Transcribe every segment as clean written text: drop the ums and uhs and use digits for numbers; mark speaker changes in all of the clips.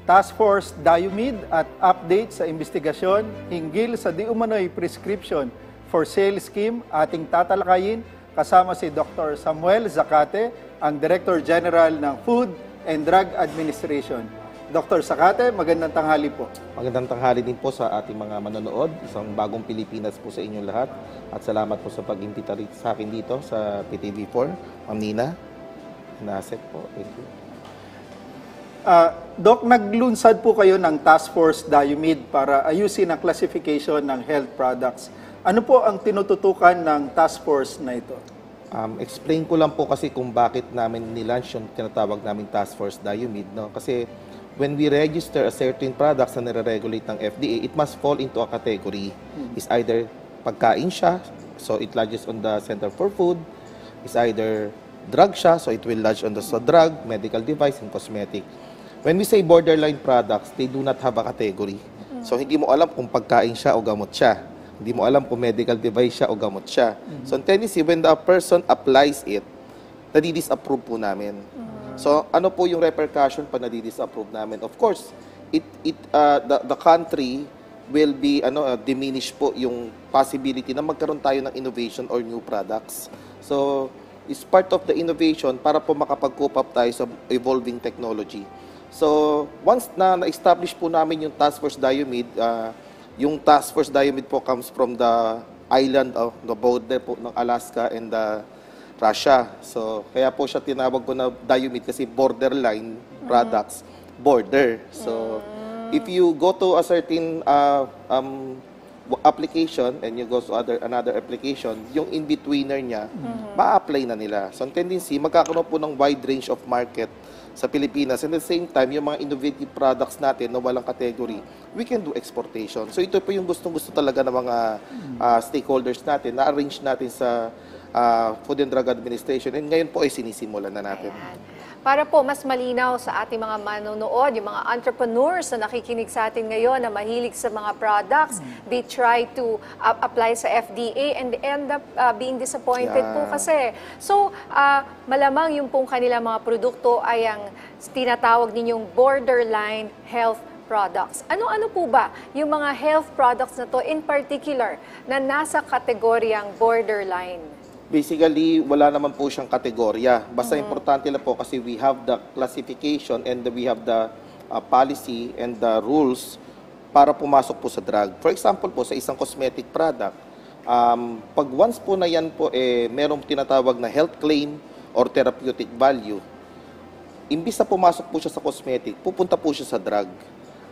Speaker 1: Task Force Diomid at update sa investigasyon hinggil sa di umano'y prescription for sale scheme ating tatalakayin kasama si Dr. Samuel Zacate, ang Director General ng Food and Drug Administration. Dr. Zacate, magandang tanghali po.
Speaker 2: Magandang tanghali din po sa ating mga manonood. Isang bagong Pilipinas po sa inyong lahat. At salamat po sa pag-imbita sa akin dito sa PTV4. Ma'am Nina, Nasek po. Thank you.
Speaker 1: Doc, naglunsad po kayo ng Task Force Diomid para ayusin ang classification ng health products. Ano po ang tinututukan ng task force na ito?
Speaker 2: Explain ko lang po kasi kung bakit namin nilaunch yung tinatawag naming Task Force Diomid. No? Kasi when we register a certain products na nire-regulate ng FDA, it must fall into a category. It's either pagkain siya, so it lodges on the Center for Food. It's either drug siya, so it will lodge on the drug, medical device, and cosmetic. When we say borderline products, they do not have a category. So, hindi mo alam kung pagkain siya o gamot siya. Hindi mo alam kung medical device siya o gamot siya. So, in tendency, when the person applies it, nadi-disapprove po namin. So, ano po yung repercussion pa nadi-disapprove namin? Of course, the country will be diminish po yung possibility na magkaroon tayo ng innovation or new products. So, it's part of the innovation para po makapag-cope up tayo sa evolving technology. So, once na na-establish po namin yung Task Force Diomid, yung Task Force Diomid po comes from the island of the border po ng Alaska and Russia. So, kaya po siya tinawag ko na Diomid kasi borderline products, border. So, if you go to a certain application and you go to another application, yung in-betweener niya, ma-apply na nila. So, ang tendency, magkakaroon po ng wide range of market sa Pilipinas. And at the same time, yung mga innovative products natin na walang category, we can do exportation. So, ito po yung gustong-gusto talaga ng mga stakeholders natin, na-arrange natin sa Food and Drug Administration. And ngayon po ay sinisimulan na natin.
Speaker 3: Para po mas malinaw sa ating mga manonood, yung mga entrepreneurs na nakikinig sa atin ngayon na mahilig sa mga products, they try to apply sa FDA and end up being disappointed po kasi. So, malamang yung pong kanilang mga produkto ay ang tinatawag ninyong borderline health products. Ano-ano po ba yung mga health products na to in particular na nasa kategoryang borderline?
Speaker 2: Basically, wala naman po siyang kategorya. Basta importante lang po kasi we have the classification and we have the policy and the rules para pumasok po sa drug. For example po, sa isang cosmetic product, pag once po na yan po, merong tinatawag na health claim or therapeutic value, imbis na pumasok po siya sa cosmetic, pupunta po siya sa drug.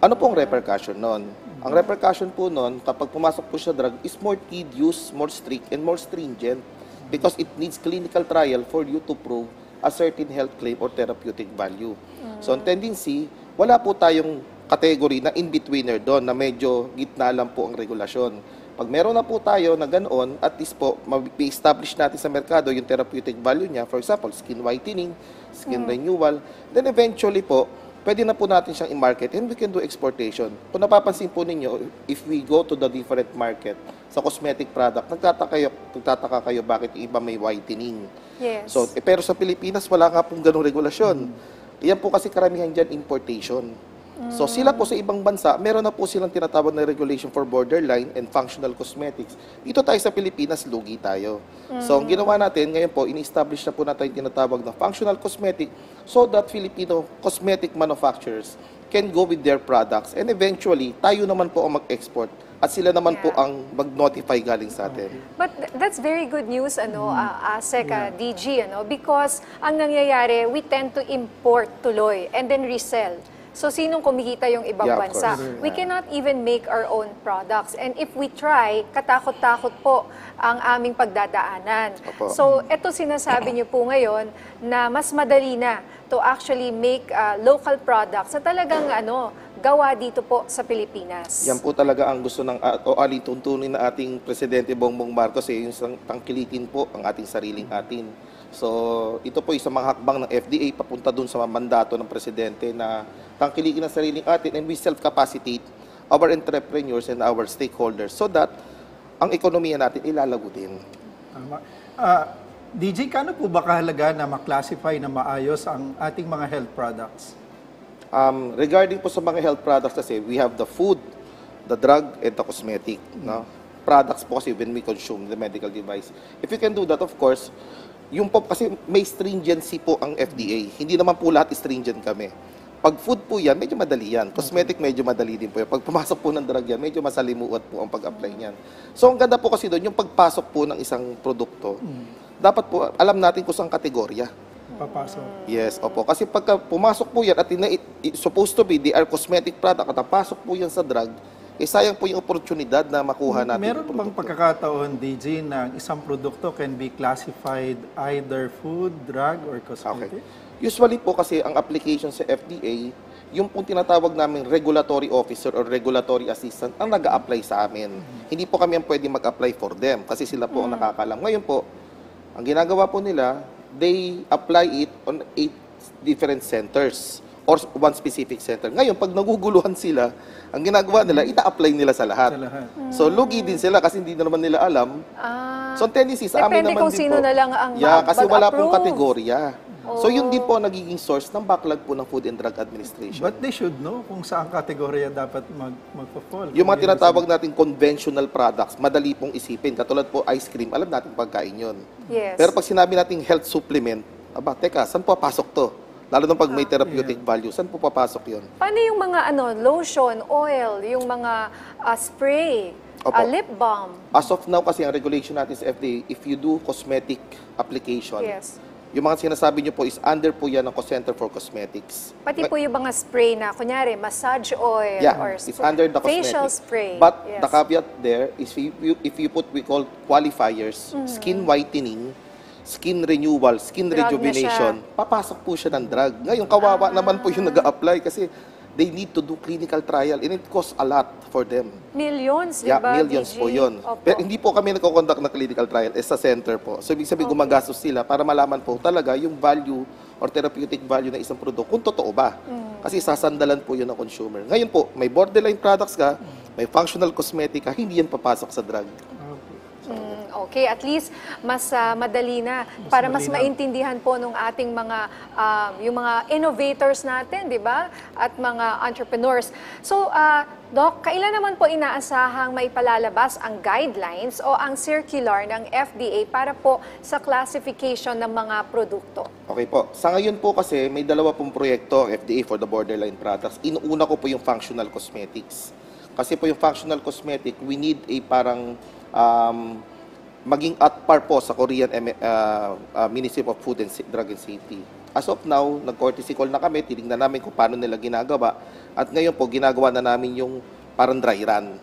Speaker 2: Ano pong repercussion nun? Ang repercussion po nun, kapag pumasok po siya sa drug, is more tedious, more strict, and more stringent. Because it needs clinical trial for you to prove a certain health claim or therapeutic value. So, ang tendency, wala po tayong category na in-betweener doon na medyo gitna lang po ang regulasyon. Pag meron na po tayo na ganoon, at least po, ma-establish natin sa merkado yung therapeutic value niya, for example, skin whitening, skin renewal, then eventually po, pwede na po natin siyang i-market and we can do exportation. Kung napapansin po ninyo, if we go to the different market, sa cosmetic product, nagtataka kayo bakit iba may whitening.
Speaker 3: Yes.
Speaker 2: So, pero sa Pilipinas, wala nga pong ganong regulasyon. Yan po kasi karamihan dyan importation. So, sila po sa ibang bansa, meron na po silang tinatawag na regulation for borderline and functional cosmetics. Dito tayo sa Pilipinas, lugi tayo. So, ang ginawa natin, ngayon po, ini-establish na po natin yung tinatawag na functional cosmetic so that Filipino cosmetic manufacturers can go with their products and eventually, tayo naman po ang mag-export at sila naman po ang mag-notify galing sa atin.
Speaker 3: But that's very good news, ASEC, DG, because ang nangyayari, we tend to import tuloy and then resell. So, sinong kumikita yung ibang bansa? We cannot even make our own products. And if we try, katakot-takot po ang aming pagdadaanan. So, ito sinasabi niyo po ngayon na mas madali na to actually make local products na talagang gawa dito po sa Pilipinas.
Speaker 2: Yan po talaga ang gusto ng alituntunin na ating Presidente Bongbong Marcos, yung tangkilikin po ang ating sariling atin. So, ito po isang mga hakbang ng FDA papunta dun sa mandato ng Presidente na tangkilikin ang sariling atin and we self-capacitate our entrepreneurs and our stakeholders so that ang ekonomiya natin ilalago din.
Speaker 1: DJ, kano po ba kahalaga na maklasify na maayos ang ating mga health products?
Speaker 2: Regarding po sa mga health products kasi, we have the food, the drug, and the cosmetic. No? Products po kasi when we consume the medical device. If you can do that, of course, yung po kasi may stringency po ang FDA. Hindi naman po lahat stringent kami. Pag food po yan, medyo madali yan. Cosmetic, medyo madali din po yan. Pag pumasok po ng drug yan, medyo masalimuot po ang pag-apply niyan. So, ang ganda po kasi doon, yung pagpasok po ng isang produkto, dapat po, alam natin kung saan kategorya.
Speaker 1: Papasok.
Speaker 2: Yes, opo. Kasi pagka pumasok po yan at supposed to be, they are cosmetic product at napasok po yan sa drug, sayang po yung oportunidad na makuha natin.
Speaker 1: Meron
Speaker 2: yung
Speaker 1: bang
Speaker 2: produkto.
Speaker 1: pagkakataon, DJ, na isang produkto can be classified either food, drug, or cosmetic?
Speaker 2: Okay. Usually po kasi ang application sa FDA, yung pong tinatawag namin regulatory officer or regulatory assistant ang nag-a-apply sa amin. Hindi po kami ang pwede mag-apply for them kasi sila po ang nakakalam. Ngayon po, ang ginagawa po nila, they apply it on 8 different centers or one specific center. Ngayon, pag naguguluhan sila, ang ginagawa nila, ita-apply nila sa lahat.
Speaker 1: Sa lahat.
Speaker 2: So, lugi din sila kasi hindi na naman nila alam. So, ang tendency sa amin
Speaker 3: Depende
Speaker 2: naman
Speaker 3: kung
Speaker 2: din
Speaker 3: sino
Speaker 2: po.
Speaker 3: na lang ang
Speaker 2: kasi wala pong
Speaker 3: mag-approve.
Speaker 2: kategorya. So, yun din po ang nagiging source ng backlog po ng Food and Drug Administration.
Speaker 1: But they should know kung saan kategorya dapat magpa-fall.
Speaker 2: Yung mga tinatawag nating conventional products, madali pong isipin. Katulad po ice cream, alam natin pagkain yun.
Speaker 3: Yes.
Speaker 2: Pero pag sinabi nating health supplement, teka, saan po papasok to? Lalo na pag may therapeutic value, saan po papasok yun?
Speaker 3: Paano yung mga lotion, oil, yung mga spray,
Speaker 2: Opo.
Speaker 3: lip balm?
Speaker 2: As of now, kasi ang regulation natin sa FDA, if you do cosmetic application,
Speaker 3: Yes.
Speaker 2: yung mga sinasabi nyo po is under po yan ng Center for Cosmetics.
Speaker 3: Pati po yung mga spray na, kunyari, massage oil
Speaker 2: Yeah,
Speaker 3: or
Speaker 2: it's under the
Speaker 3: facial
Speaker 2: cosmetic.
Speaker 3: spray.
Speaker 2: But
Speaker 3: Yes.
Speaker 2: the caveat there is if you put we call qualifiers, skin whitening, skin renewal, skin
Speaker 3: Drug na
Speaker 2: rejuvenation, papasok po siya ng drug. Ngayon, kawawa naman po yung nag-a-apply kasi they need to do clinical trial and it costs a lot for them.
Speaker 3: Millions, di
Speaker 2: Yeah,
Speaker 3: ba,
Speaker 2: millions
Speaker 3: DG?
Speaker 2: po yun.
Speaker 3: Opo.
Speaker 2: Pero hindi po kami nagko-conduct ng clinical trial sa center po. So, ibig sabihin, gumagastos sila para malaman po talaga yung value or therapeutic value ng isang produkto, kung totoo ba. Kasi sasandalan po yun ng consumer. Ngayon po, may borderline products ka, may functional cosmetic ka, hindi yan papasok sa drug.
Speaker 3: Okay, at least mas madali na para mas
Speaker 1: malinaw.
Speaker 3: maintindihan po nung ating mga yung mga innovators natin, 'di ba? At mga entrepreneurs. So, Doc, kailan naman po inaasahang maipalalabas ang guidelines o ang circular ng FDA para po sa classification ng mga produkto?
Speaker 2: Okay po. Sa ngayon po kasi, may dalawa pong proyekto ang FDA for the borderline products. Inuuna ko po yung functional cosmetics. Kasi po yung functional cosmetic, we need a parang maging at par po sa Korean Ministry of Food and Drug and Safety. As of now, nag-courtesy call na kami, tinignan namin kung paano nila ginagawa. At ngayon po, ginagawa na namin yung parang dry run.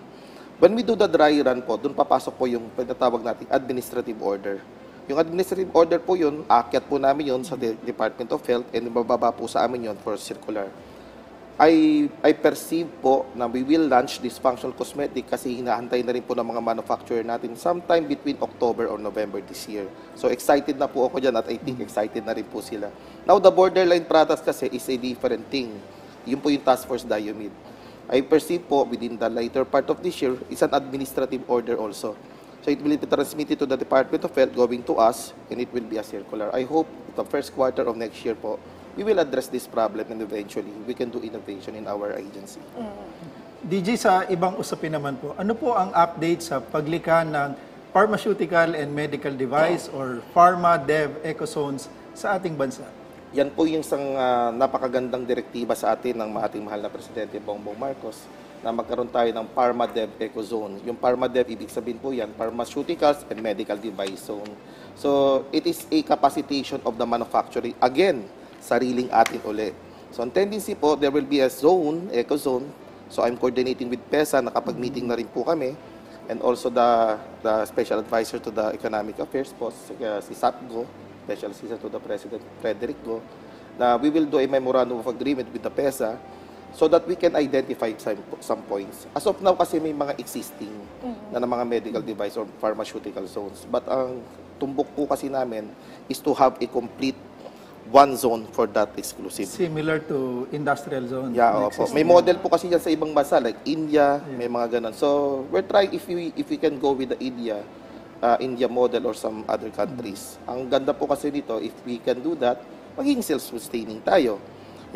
Speaker 2: When we do the dry run po, doon papasok po yung pinatawag nating administrative order. Yung administrative order po yun, aakyat po namin yun sa Department of Health and bababa po sa amin yun for circular. I perceive po na we will launch this functional cosmetic kasi hinahantay na rin po ng mga manufacturer natin sometime between October or November this year. So excited na po ako dyan at I think excited na rin po sila. Now the borderline products kasi is a different thing. Yun po yung Task Force Diomid. I perceive po within the later part of this year is an administrative order also. So it will be transmitted to the Department of Health going to us and it will be a circular. I hope the first quarter of next year po, we will address this problem and eventually we can do innovation in our agency.
Speaker 1: DJ, sa ibang usapin naman po, ano po ang update sa paglikha ng pharmaceutical and medical device or Pharma Dev Ecozones sa ating bansa?
Speaker 2: Yan po yung isang napakagandang direktiba sa atin ng ating mahal na Presidente Bongbong Marcos na magkaroon tayo ng Pharma Dev Ecozone. Yung Pharma Dev, ibig sabihin po yan, Pharmaceuticals and Medical Device Zone. So, it is a capacitation of the manufacturing. Again, sariling atin uli. So, ang tendency po, there will be a zone, eco-zone. So, I'm coordinating with PESA, nakapag-meeting na rin po kami. And also the Special Advisor to the Economic Affairs po, si SAPGO, Special Assistant to the President, Frederick Go, na we will do a memorandum of agreement with the PESA so that we can identify some points. As of now, kasi may mga existing na mga medical device or pharmaceutical zones. But ang tumbok po kasi namin is to have a complete one zone for that exclusive.
Speaker 1: Similar to industrial zone.
Speaker 2: Yeah,
Speaker 1: na
Speaker 2: opo.
Speaker 1: existing.
Speaker 2: May model po kasi yan sa ibang bansa like India, may mga ganun. So, we're trying if we can go with the India model or some other countries. Ang ganda po kasi dito, if we can do that, magiging self-sustaining tayo.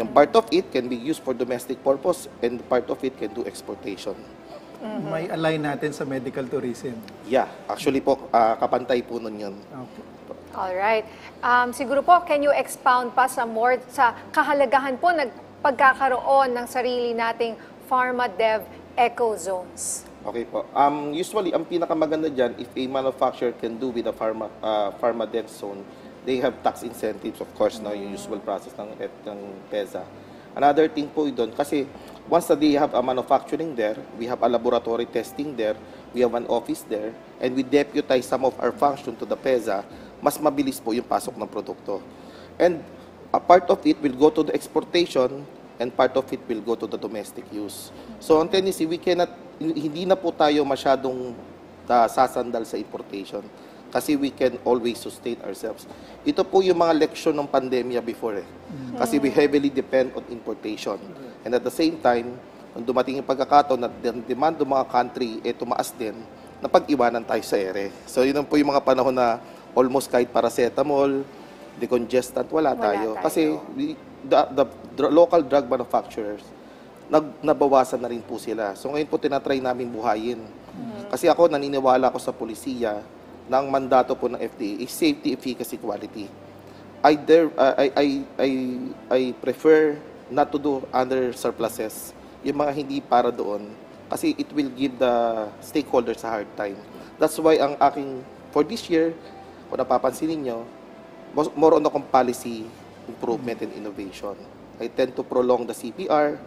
Speaker 2: Yung part of it can be used for domestic purpose and part of it can do exportation.
Speaker 1: May align natin sa medical tourism.
Speaker 2: Yeah, actually po, kapantay po nun yun.
Speaker 1: Okay.
Speaker 3: Alright. Siguro po, can you expound pa sa more sa kahalagahan po ng pagkakaroon ng sarili nating PharmaDev Eco Zones?
Speaker 2: Okay po. Usually, ang pinakamaganda dyan, if a manufacturer can do with a PharmaDev zone, they have tax incentives, of course, yung usual process ng PEZA. Another thing po doon, kasi once that they have a manufacturing there, we have a laboratory testing there, we have an office there, and we deputize some of our function to the PEZA, mas mabilis po yung pasok ng produkto. And a part of it will go to the exportation, and part of it will go to the domestic use. So, on tendency, hindi na po tayo masyadong sasandal sa importation kasi we can always sustain ourselves. Ito po yung mga leksyon ng pandemya before Kasi we heavily depend on importation. And at the same time, nung dumating yung pagkakataon na demand ng mga country tumaas din, napag-iwanan tayo sa ere. So, yun po yung mga panahon na almost kahit paracetamol, decongestant, wala tayo. Kasi the local drug manufacturers, nabawasan na rin po sila. So ngayon po tinatry namin buhayin. Kasi ako naniniwala ako sa polisiya na ang mandato po ng FDA is safety, efficacy, quality. I prefer not to do under surpluses. Yung mga hindi para doon. Kasi it will give the stakeholders a hard time. That's why ang aking, for this year, kung napapansin ninyo, more on akong policy improvement and innovation. I tend to prolong the CPR,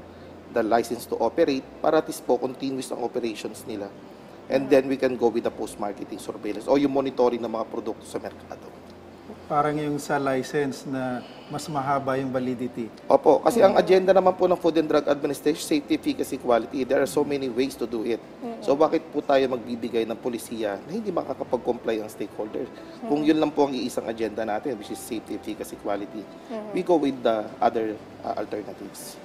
Speaker 2: the license to operate, para at least po continuous ang operations nila. And then we can go with the post-marketing surveillance o yung monitoring ng mga produkto sa merkado.
Speaker 1: Parang yung sa license na mas mahaba yung validity.
Speaker 2: Opo, kasi ang agenda naman po ng Food and Drug Administration, safety, efficacy, quality, there are so many ways to do it. So bakit po tayo magbibigay ng polisiya na hindi makakapag-comply ang stakeholders? Kung yun lang po ang iisang agenda natin, which is safety, efficacy, quality, we go with the other alternatives.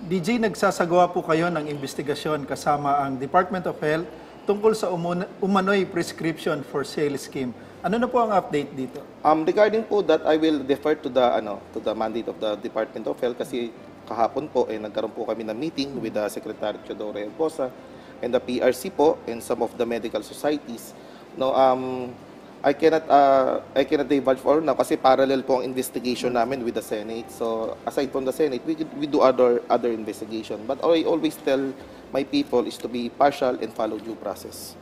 Speaker 1: DJ, nagsasagawa po kayo ng investigasyon kasama ang Department of Health tungkol sa umano'y prescription for sale scheme. Ano na po ang update dito?
Speaker 2: Regarding po that, I will defer to the mandate of the Department of Health kasi kahapon po nagkaroon po kami ng meeting with the Secretary Teodoro Elposa and the PRC po and some of the medical societies. No, I cannot divulge for now kasi parallel po ang investigation namin with the Senate. So aside from the Senate, we do other investigation. But I always tell my people is to be partial and follow due process.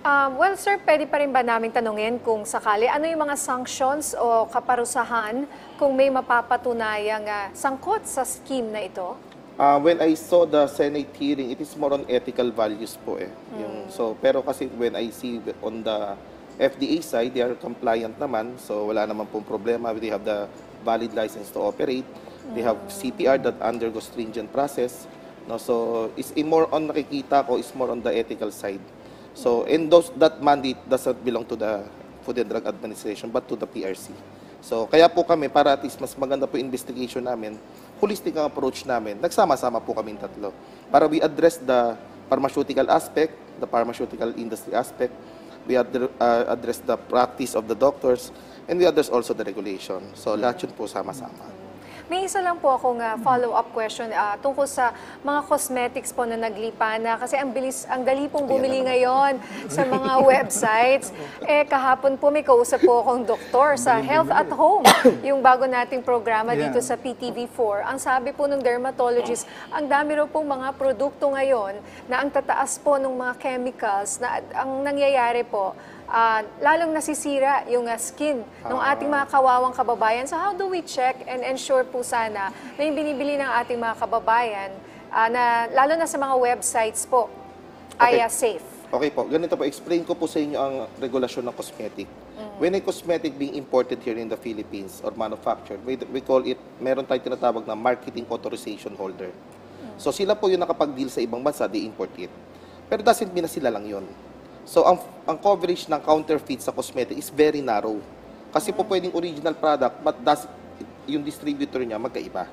Speaker 3: Well, sir, pwede pa rin ba namin tanungin kung sakali, ano yung mga sanctions o kaparusahan kung may mapapatunayang sangkot sa scheme na ito?
Speaker 2: When I saw the Senate hearing, it is more on ethical values po pero kasi when I see on the FDA side, they are compliant naman. So wala naman pong problema. They have the valid license to operate. They have CPR that undergoes stringent process. No, so it's more on nakikita ko is more on the ethical side. So and that mandate doesn't belong to the Food and Drug Administration but to the PRC. So kaya po kami para at least mas maganda po investigation namin, holistic ang approach namin. Nagsama-sama po kaming tatlo para we address the pharmaceutical aspect, the pharmaceutical industry aspect, we address the practice of the doctors, and we address also the regulation. So lahat yun po sama-sama.
Speaker 3: May isa lang po akong follow-up question tungkol sa mga cosmetics po na naglipa na kasi ang dali pong bumili ngayon sa mga websites. Kahapon po may kausap po akong doktor sa Health at Home, yung bago nating programa dito sa PTV4. Ang sabi po ng dermatologist, ang dami raw pong mga produkto ngayon na ang tataas po ng mga chemicals na ang nangyayari po, lalong nasisira yung skin ng ating mga kawawang kababayan. So how do we check and ensure po sana na yung binibili ng ating mga kababayan, na, lalo na sa mga websites po, ay safe?
Speaker 2: Okay po, ganito po, explain ko po sa inyo ang regulasyon ng cosmetic. When a cosmetic being imported here in the Philippines or manufactured, we call it, meron tayong tinatawag na marketing authorization holder. So sila po yung nakapag-deal sa ibang bansa, they import it. Pero doesn't mean na sila lang yun. So, ang coverage ng counterfeit sa cosmetic is very narrow. Kasi po pwedeng original product, but yung distributor niya magkaiba.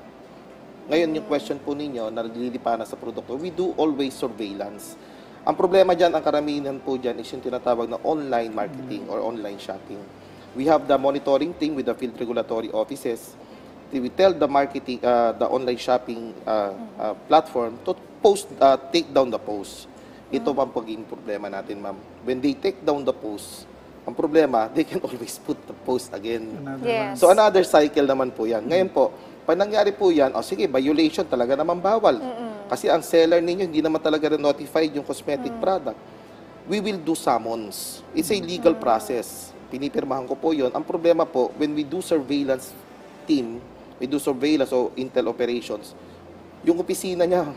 Speaker 2: Ngayon, yung question po ninyo, na nililipanan sa produkto, we do always surveillance. Ang problema dyan, ang karamihan po dyan, is yung tinatawag na online marketing or online shopping. We have the monitoring team with the field regulatory offices. we tell the marketing, the online shopping platform to take down the post. Ito pa ang pagiging problema natin, ma'am. When they take down the post, ang problema, they can always put the post again.
Speaker 3: Yes.
Speaker 2: So another cycle naman po yan. Ngayon po, pag nangyari po yan, sige, violation talaga naman bawal. Kasi ang seller ninyo, hindi naman talaga notified yung cosmetic product. We will do summons. It's a legal process. Pinipirmahan ko po yun. Ang problema po, when we do surveillance team, we do surveillance o intel operations, yung opisina niya,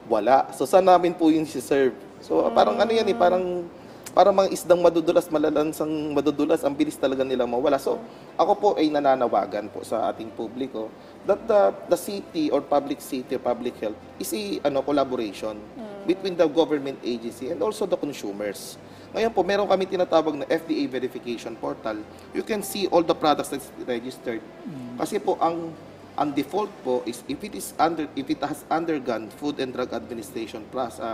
Speaker 2: wala. So, saan namin po yung si-serve? So, parang ano yan parang mga isdang madudulas, malalansang madudulas, ang bilis talaga nilang mawala. So, ako po ay nananawagan po sa ating publiko that the city or public safety or public health is a collaboration between the government agency and also the consumers. Ngayon po, meron kami tinatawag na FDA verification portal. You can see all the products that's registered. Kasi po, ang default po is if it has undergone Food and Drug Administration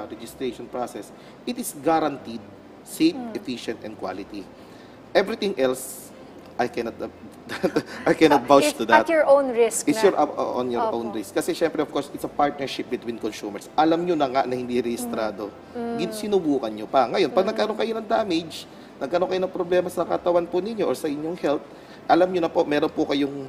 Speaker 2: registration process, it is guaranteed safe, efficient, and quality. Everything else, I cannot vouch to that.
Speaker 3: At your own risk
Speaker 2: It's
Speaker 3: na.
Speaker 2: on your own risk. Kasi syempre, of course, it's a partnership between consumers. Alam nyo na nga na hindi rehistrado. Sinubukan nyo pa. Ngayon, pag nagkaroon kayo ng damage, nagkaroon kayo ng problema sa katawan po ninyo or sa inyong health, alam nyo na po, meron po kayong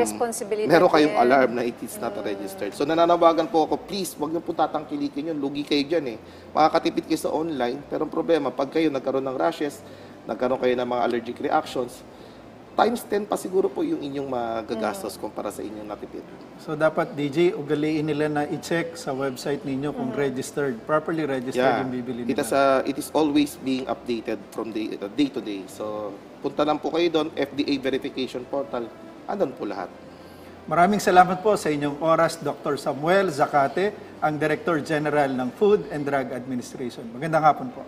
Speaker 3: Responsibility
Speaker 2: meron kayong
Speaker 3: din.
Speaker 2: alarm na it is not registered. So nananawagan po ako, please, wag niyo po tatangkilikin yun. Lugi kayo dyan eh. Makakatipid kayo sa online, pero ang problema, pag kayo nagkaroon ng rashes, nagkaroon kayo ng mga allergic reactions, times 10 pa siguro po yung inyong magagastos kumpara sa inyong natipid.
Speaker 1: So dapat DJ, ugaliin nila na i-check sa website ninyo kung registered, properly registered yung bibili nila.
Speaker 2: It is always being updated from day to day. So punta lang po kayo doon, FDA verification portal, andun po lahat.
Speaker 1: Maraming salamat po sa inyong oras, Dr. Samuel Zacate, ang Director General ng Food and Drug Administration. Magandang hapon po.